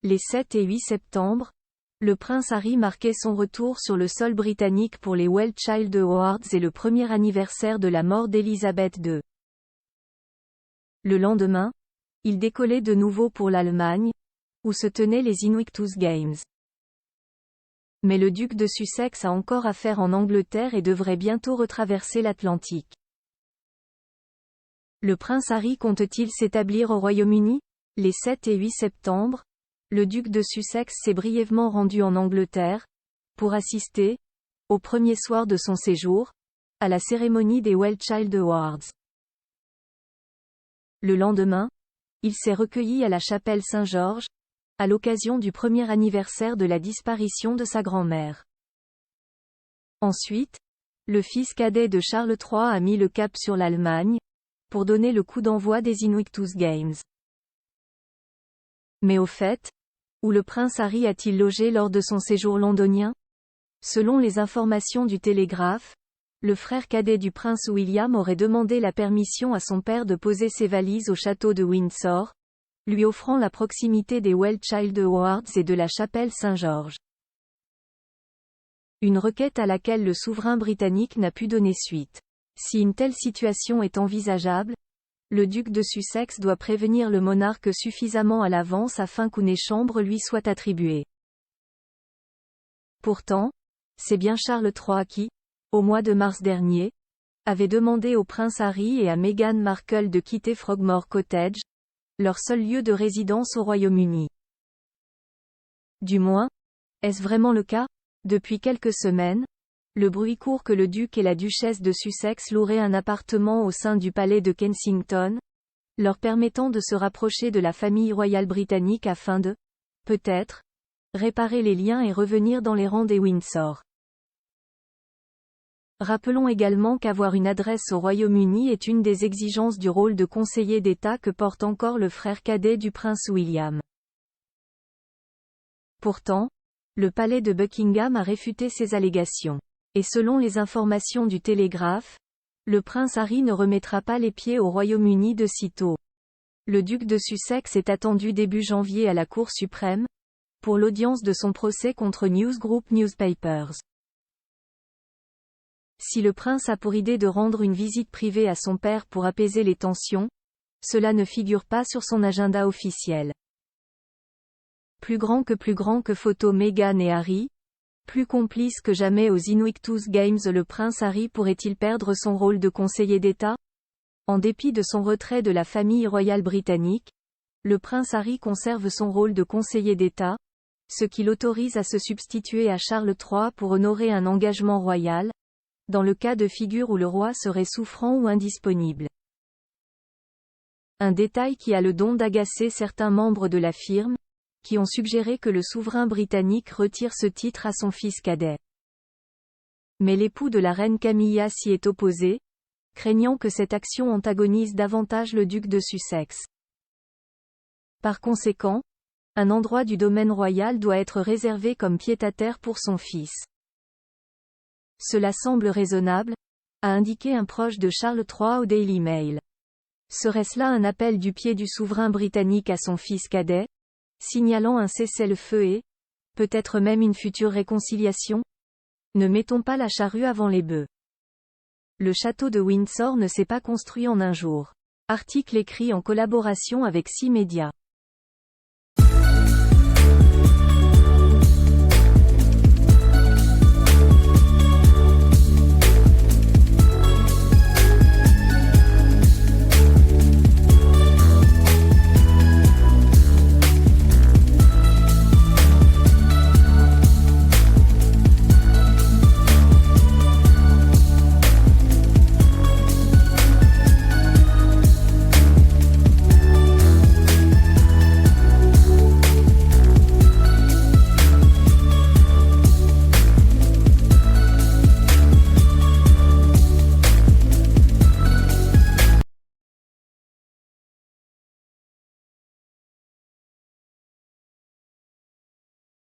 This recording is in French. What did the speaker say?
Les 7 et 8 septembre, le prince Harry marquait son retour sur le sol britannique pour les Well Child Awards et le premier anniversaire de la mort d'Élisabeth II. Le lendemain, il décollait de nouveau pour l'Allemagne, où se tenaient les Invictus Games. Mais le duc de Sussex a encore affaire en Angleterre et devrait bientôt retraverser l'Atlantique. Le prince Harry compte-t-il s'établir au Royaume-Uni? Les 7 et 8 septembre, le duc de Sussex s'est brièvement rendu en Angleterre, pour assister, au premier soir de son séjour, à la cérémonie des Well Child Awards. Le lendemain, il s'est recueilli à la chapelle Saint-Georges, à l'occasion du premier anniversaire de la disparition de sa grand-mère. Ensuite, le fils cadet de Charles III a mis le cap sur l'Allemagne, pour donner le coup d'envoi des Invictus Games. Mais au fait, où le prince Harry a-t-il logé lors de son séjour londonien? Selon les informations du Télégraphe, le frère cadet du prince William aurait demandé la permission à son père de poser ses valises au château de Windsor, lui offrant la proximité des Well Child Awards et de la chapelle Saint-Georges. Une requête à laquelle le souverain britannique n'a pu donner suite. Si une telle situation est envisageable, le duc de Sussex doit prévenir le monarque suffisamment à l'avance afin qu'une chambre lui soit attribuée. Pourtant, c'est bien Charles III qui, au mois de mars dernier, avait demandé au prince Harry et à Meghan Markle de quitter Frogmore Cottage, leur seul lieu de résidence au Royaume-Uni. Du moins, est-ce vraiment le cas? Depuis quelques semaines, le bruit court que le duc et la duchesse de Sussex loueraient un appartement au sein du palais de Kensington, leur permettant de se rapprocher de la famille royale britannique afin de, peut-être, réparer les liens et revenir dans les rangs des Windsor. Rappelons également qu'avoir une adresse au Royaume-Uni est une des exigences du rôle de conseiller d'État que porte encore le frère cadet du prince William. Pourtant, le palais de Buckingham a réfuté ces allégations. Et selon les informations du Télégraphe, le prince Harry ne remettra pas les pieds au Royaume-Uni de sitôt. Le duc de Sussex est attendu début janvier à la Cour suprême, pour l'audience de son procès contre News Group Newspapers. Si le prince a pour idée de rendre une visite privée à son père pour apaiser les tensions, cela ne figure pas sur son agenda officiel. Plus grand que photo Meghan et Harry, plus complice que jamais aux Invictus Games, le prince Harry pourrait-il perdre son rôle de conseiller d'État? En dépit de son retrait de la famille royale britannique, le prince Harry conserve son rôle de conseiller d'État, ce qui l'autorise à se substituer à Charles III pour honorer un engagement royal, dans le cas de figure où le roi serait souffrant ou indisponible. Un détail qui a le don d'agacer certains membres de la firme, qui ont suggéré que le souverain britannique retire ce titre à son fils cadet. Mais l'époux de la reine Camilla s'y est opposé, craignant que cette action antagonise davantage le duc de Sussex. Par conséquent, un endroit du domaine royal doit être réservé comme pied-à-terre pour son fils. Cela semble raisonnable, a indiqué un proche de Charles III au Daily Mail. Serait-ce là un appel du pied du souverain britannique à son fils cadet, signalant un cessez-le-feu et, peut-être même une future réconciliation? Ne mettons pas la charrue avant les bœufs. Le château de Windsor ne s'est pas construit en un jour. Article écrit en collaboration avec 6 médias.